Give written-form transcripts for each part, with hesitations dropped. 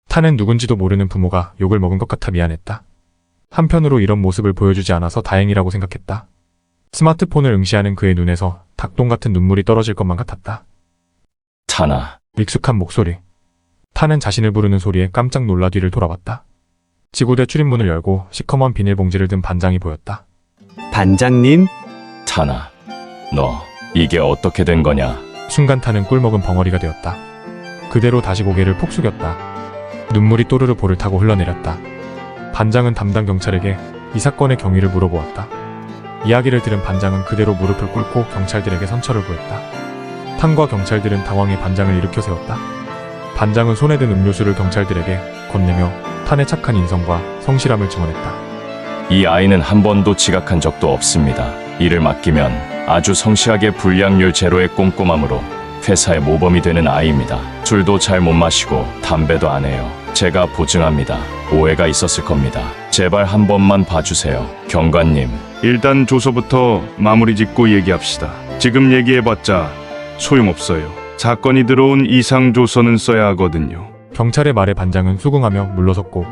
탄은 누군지도 모르는 부모가 욕을 먹은 것 같아 미안했다. 한편으로 이런 모습을 보여주지 않아서 다행이라고 생각했다. 스마트폰을 응시하는 그의 눈에서 닭똥 같은 눈물이 떨어질 것만 같았다. 탄아. 익숙한 목소리. 탄은 자신을 부르는 소리에 깜짝 놀라 뒤를 돌아봤다. 지구대 출입문을 열고 시커먼 비닐봉지를 든 반장이 보였다. 반장님? 탄아. 너 이게 어떻게 된 거냐? 순간 탄은 꿀먹은 벙어리가 되었다. 그대로 다시 고개를 푹 숙였다. 눈물이 또르르 볼을 타고 흘러내렸다. 반장은 담당 경찰에게 이 사건의 경위를 물어보았다. 이야기를 들은 반장은 그대로 무릎을 꿇고 경찰들에게 선처를 구했다. 탄과 경찰들은 당황해 반장을 일으켜 세웠다. 반장은 손에 든 음료수를 경찰들에게 건네며 탄의 착한 인성과 성실함을 증언했다. 이 아이는 한 번도 지각한 적도 없습니다. 일을 맡기면 아주 성실하게 불량률 제로의 꼼꼼함으로 회사의 모범이 되는 아이입니다. 술도 잘 못 마시고 담배도 안 해요. 제가 보증합니다. 오해가 있었을 겁니다. 제발 한 번만 봐주세요. 경관님. 일단 조서부터 마무리 짓고 얘기합시다. 지금 얘기해봤자 소용없어요. 사건이 들어온 이상 조서는 써야 하거든요. 경찰의 말에 반장은 수긍하며 물러섰고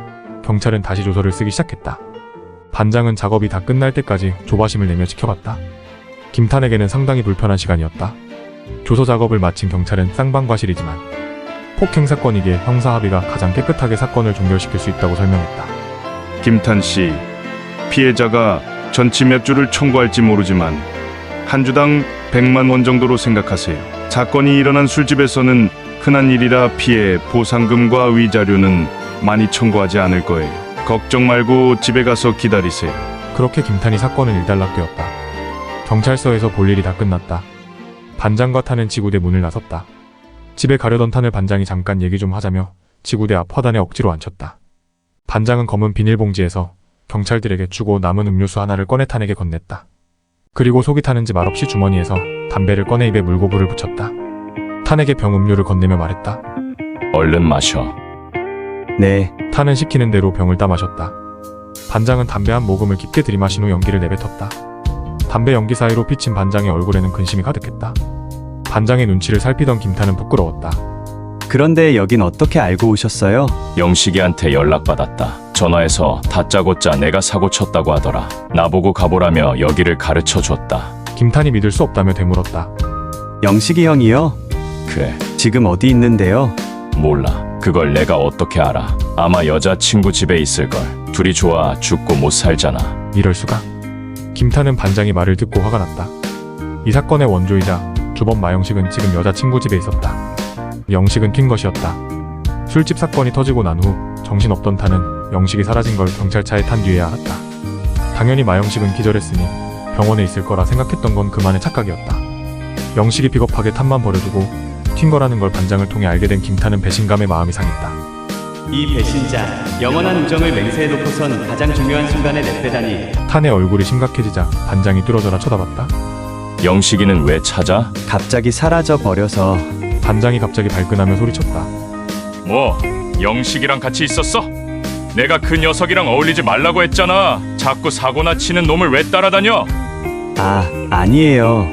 경찰은 다시 조서를 쓰기 시작했다. 반장은 작업이 다 끝날 때까지 조바심을 내며 지켜봤다. 김탄에게는 상당히 불편한 시간이었다. 조서 작업을 마친 경찰은 쌍방과실이지만 폭행 사건이기에 형사 합의가 가장 깨끗하게 사건을 종결시킬 수 있다고 설명했다. 김탄 씨, 피해자가 전치 몇 주를 청구할지 모르지만 한 주당 100만 원 정도로 생각하세요. 사건이 일어난 술집에서는 흔한 일이라 피해 보상금과 위자료는 많이 청구하지 않을 거예요. 걱정 말고 집에 가서 기다리세요. 그렇게 김탄이 사건은 일단락되었다. 경찰서에서 볼 일이 다 끝났다. 반장과 탄은 지구대 문을 나섰다. 집에 가려던 탄을 반장이 잠깐 얘기 좀 하자며 지구대 앞 화단에 억지로 앉혔다. 반장은 검은 비닐봉지에서 경찰들에게 주고 남은 음료수 하나를 꺼내 탄에게 건넸다. 그리고 속이 타는지 말없이 주머니에서 담배를 꺼내 입에 물고 불을 붙였다. 탄에게 병 음료를 건네며 말했다. 얼른 마셔. 네. 탄은 시키는 대로 병을 따 마셨다. 반장은 담배 한 모금을 깊게 들이마신 후 연기를 내뱉었다. 담배 연기 사이로 비친 반장의 얼굴에는 근심이 가득했다. 반장의 눈치를 살피던 김탄은 부끄러웠다. 그런데 여긴 어떻게 알고 오셨어요? 영식이한테 연락받았다. 전화해서 다짜고짜 내가 사고 쳤다고 하더라. 나보고 가보라며 여기를 가르쳐줬다. 김탄이 믿을 수 없다며 되물었다. 영식이 형이요? 그래. 지금 어디 있는데요? 몰라. 그걸 내가 어떻게 알아. 아마 여자친구 집에 있을걸. 둘이 좋아 죽고 못 살잖아. 이럴 수가. 김탄은 반장의 말을 듣고 화가 났다. 이 사건의 원조이자 주범 마영식은 지금 여자친구 집에 있었다. 영식은 튄 것이었다. 술집 사건이 터지고 난 후 정신없던 탄은 영식이 사라진 걸 경찰차에 탄 뒤에야 알았다. 당연히 마영식은 기절했으니 병원에 있을 거라 생각했던 건 그만의 착각이었다. 영식이 비겁하게 탄만 버려두고 튄 거라는 걸 반장을 통해 알게 된 김탄은 배신감에 마음이 상했다. 이 배신자, 영원한 우정을 맹세해놓고선 가장 중요한 순간에 내빼다니. 탄의 얼굴이 심각해지자 반장이 뚫어져라 쳐다봤다. 영식이는 왜 찾아? 갑자기 사라져 버려서. 반장이 갑자기 발끈하며 소리쳤다. 뭐? 영식이랑 같이 있었어? 내가 그 녀석이랑 어울리지 말라고 했잖아. 자꾸 사고나 치는 놈을 왜 따라다녀? 아니에요.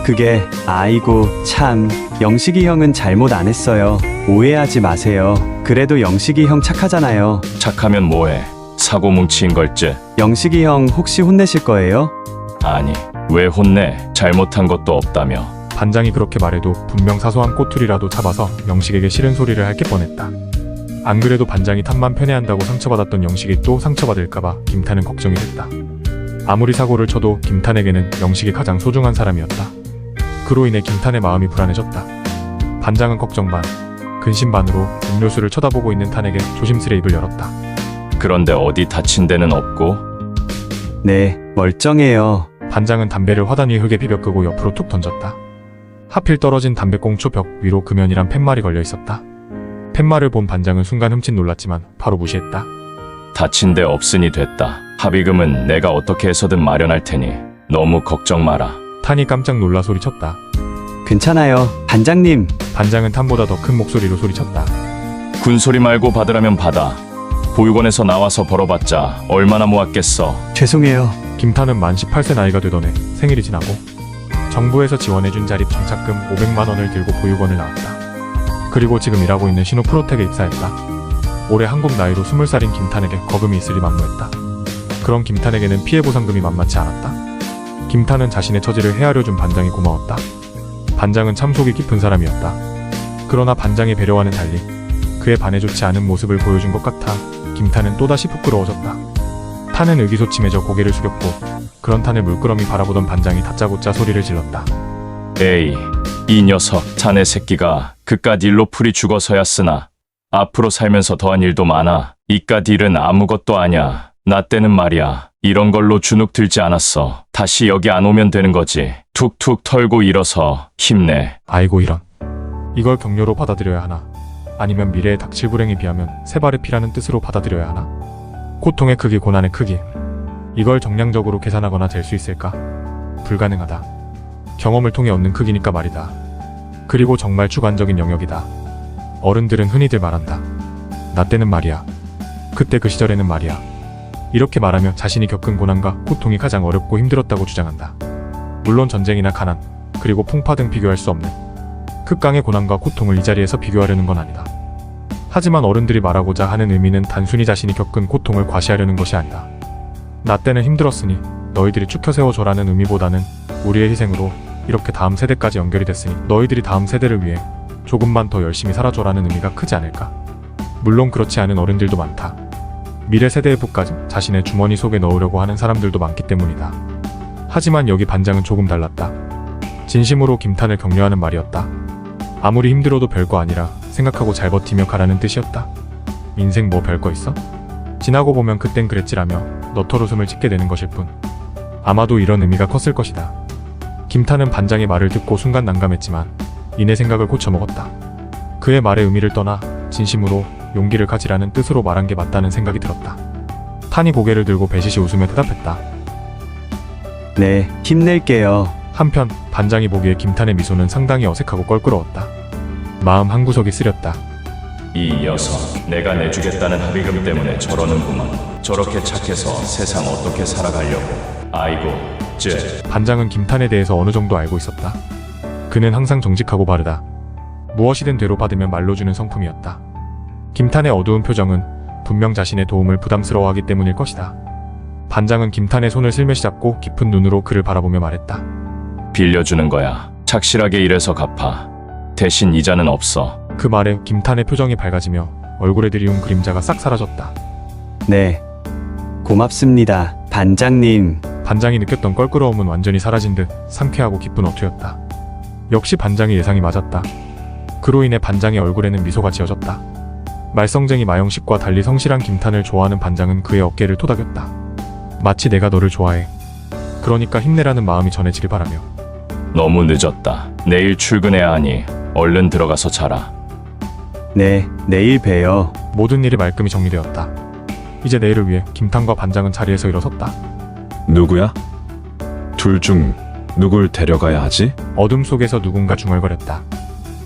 그게 아이고 참, 영식이 형은 잘못 안 했어요. 오해하지 마세요. 그래도 영식이 형 착하잖아요. 착하면 뭐해? 사고 뭉치인 걸지? 영식이 형 혹시 혼내실 거예요? 아니, 왜 혼내? 잘못한 것도 없다며. 반장이 그렇게 말해도 분명 사소한 꼬투리라도 잡아서 영식에게 싫은 소리를 할 게 뻔했다. 안 그래도 반장이 탄만 편애한다고 상처받았던 영식이 또 상처받을까봐 김탄은 걱정이 됐다. 아무리 사고를 쳐도 김탄에게는 영식이 가장 소중한 사람이었다. 그로 인해 김탄의 마음이 불안해졌다. 반장은 걱정 반, 근심 반으로 음료수를 쳐다보고 있는 탄에게 조심스레 입을 열었다. 그런데 어디 다친 데는 없고? 네, 멀쩡해요. 반장은 담배를 화단 위 흙에 비벼 끄고 옆으로 툭 던졌다. 하필 떨어진 담배꽁초 벽 위로 금연이란 팻말이 걸려 있었다. 팻말을 본 반장은 순간 흠칫 놀랐지만 바로 무시했다. 다친 데 없으니 됐다. 합의금은 내가 어떻게 해서든 마련할 테니 너무 걱정 마라. 탄이 깜짝 놀라 소리쳤다. 괜찮아요, 반장님. 반장은 탄보다 더 큰 목소리로 소리쳤다. 군소리 말고 받으라면 받아. 보육원에서 나와서 벌어봤자 얼마나 모았겠어. 죄송해요. 김탄은 만 18세 나이가 되던 해 생일이 지나고 정부에서 지원해준 자립 정착금 500만 원을 들고 보육원을 나왔다. 그리고 지금 일하고 있는 신호프로텍에 입사했다. 올해 한국 나이로 20살인 김탄에게 거금이 있으리 만무했다. 그런 김탄에게는 피해보상금이 만만치 않았다. 김탄은 자신의 처지를 헤아려준 반장이 고마웠다. 반장은 참 속이 깊은 사람이었다. 그러나 반장의 배려와는 달리 그에 반해좋지 않은 모습을 보여준 것 같아 김탄은 또다시 부끄러워졌다. 탄은 의기소침해져 고개를 숙였고 그런 탄을 물끄러미 바라보던 반장이 다짜고짜 소리를 질렀다. 에이, 이 녀석, 자네 새끼가 그깟 일로 풀이 죽어서야 쓰나. 앞으로 살면서 더한 일도 많아. 이깟 일은 아무것도 아냐. 나 때는 말이야. 이런 걸로 주눅 들지 않았어. 다시 여기 안 오면 되는 거지. 툭툭 털고 일어서 힘내. 아이고 이런. 이걸 격려로 받아들여야 하나? 아니면 미래의 닥칠 불행에 비하면 세 발의 피라는 뜻으로 받아들여야 하나? 고통의 크기, 고난의 크기. 이걸 정량적으로 계산하거나 잴 수 있을까? 불가능하다. 경험을 통해 얻는 크기니까 말이다. 그리고 정말 주관적인 영역이다. 어른들은 흔히들 말한다. 나 때는 말이야. 그때 그 시절에는 말이야. 이렇게 말하며 자신이 겪은 고난과 고통이 가장 어렵고 힘들었다고 주장한다. 물론 전쟁이나 가난, 그리고 풍파 등 비교할 수 없는 극강의 고난과 고통을 이 자리에서 비교하려는 건 아니다. 하지만 어른들이 말하고자 하는 의미는 단순히 자신이 겪은 고통을 과시하려는 것이 아니다. 나 때는 힘들었으니 너희들이 쭉 켜세워줘라는 의미보다는 우리의 희생으로 이렇게 다음 세대까지 연결이 됐으니 너희들이 다음 세대를 위해 조금만 더 열심히 살아줘라는 의미가 크지 않을까? 물론 그렇지 않은 어른들도 많다. 미래 세대의 붓까지 자신의 주머니 속에 넣으려고 하는 사람들도 많기 때문이다. 하지만 여기 반장은 조금 달랐다. 진심으로 김탄을 격려하는 말이었다. 아무리 힘들어도 별거 아니라 생각하고 잘 버티며 가라는 뜻이었다. 인생 뭐 별거 있어? 지나고 보면 그땐 그랬지라며 너털웃음을 짓게 되는 것일 뿐. 아마도 이런 의미가 컸을 것이다. 김탄은 반장의 말을 듣고 순간 난감했지만 이내 생각을 고쳐먹었다. 그의 말의 의미를 떠나 진심으로 용기를 가지라는 뜻으로 말한 게 맞다는 생각이 들었다. 탄이 고개를 들고 배시시 웃으며 대답했다. 네, 힘낼게요. 한편 반장이 보기에 김탄의 미소는 상당히 어색하고 껄끄러웠다. 마음 한구석이 쓰렸다. 이 녀석, 내가 내주겠다는 합의금 때문에 저러는구만. 저렇게 착해서 세상 어떻게 살아가려고. 아이고, 반장은 김탄에 대해서 어느 정도 알고 있었다. 그는 항상 정직하고 바르다. 무엇이든 되로 받으면 말로 주는 성품이었다. 김탄의 어두운 표정은 분명 자신의 도움을 부담스러워하기 때문일 것이다. 반장은 김탄의 손을 슬며시 잡고 깊은 눈으로 그를 바라보며 말했다. 빌려주는 거야. 착실하게 일해서 갚아. 대신 이자는 없어. 그 말에 김탄의 표정이 밝아지며 얼굴에 드리운 그림자가 싹 사라졌다. 네, 고맙습니다, 반장님. 반장이 느꼈던 껄끄러움은 완전히 사라진 듯 상쾌하고 기쁜 어투였다. 역시 반장의 예상이 맞았다. 그로 인해 반장의 얼굴에는 미소가 지어졌다. 말썽쟁이 마영식과 달리 성실한 김탄을 좋아하는 반장은 그의 어깨를 토닥였다. 마치 내가 너를 좋아해. 그러니까 힘내라는 마음이 전해지길 바라며. 너무 늦었다. 내일 출근해야 하니 얼른 들어가서 자라. 네, 내일 봬요. 모든 일이 말끔히 정리되었다. 이제 내일을 위해 김탄과 반장은 자리에서 일어섰다. 누구야? 둘 중 누굴 데려가야 하지? 어둠 속에서 누군가 중얼거렸다.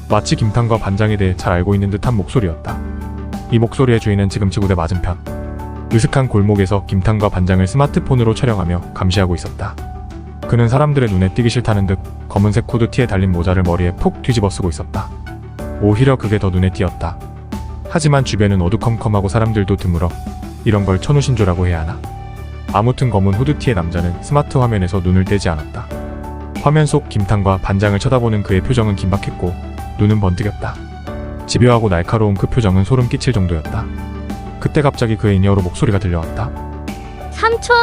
마치 김탄과 반장에 대해 잘 알고 있는 듯한 목소리였다. 이 목소리의 주인은 지금 지구대 맞은편 으슥한 골목에서 김탄과 반장을 스마트폰으로 촬영하며 감시하고 있었다. 그는 사람들의 눈에 띄기 싫다는 듯 검은색 후드티에 달린 모자를 머리에 푹 뒤집어 쓰고 있었다. 오히려 그게 더 눈에 띄었다. 하지만 주변은 어두컴컴하고 사람들도 드물어 이런 걸 천우신조라고 해야 하나? 아무튼 검은 후드티의 남자는 스마트 화면에서 눈을 떼지 않았다. 화면 속 김탄과 반장을 쳐다보는 그의 표정은 긴박했고 눈은 번뜩였다. 집요하고 날카로운 그 표정은 소름 끼칠 정도였다. 그때 갑자기 그의 인이어로 목소리가 들려왔다. 삼촌!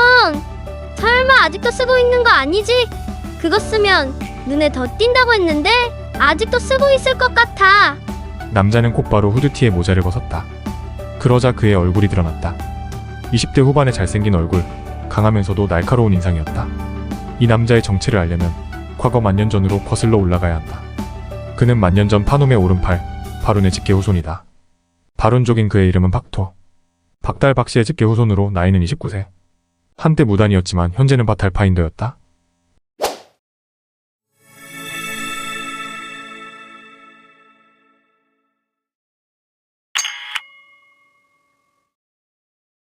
설마 아직도 쓰고 있는 거 아니지? 그거 쓰면 눈에 더 띈다고 했는데 아직도 쓰고 있을 것 같아. 남자는 곧바로 후드티의 모자를 벗었다. 그러자 그의 얼굴이 드러났다. 20대 후반의 잘생긴 얼굴, 강하면서도 날카로운 인상이었다. 이 남자의 정체를 알려면 과거 만년 전으로 거슬러 올라가야 한다. 그는 만년 전 파놈의 오른팔, 바룬의 직계 후손이다. 바룬족인 그의 이름은 박토. 박달 박씨의 직계 후손으로 나이는 29세. 한때 무단이었지만 현재는 바탈 파인더였다.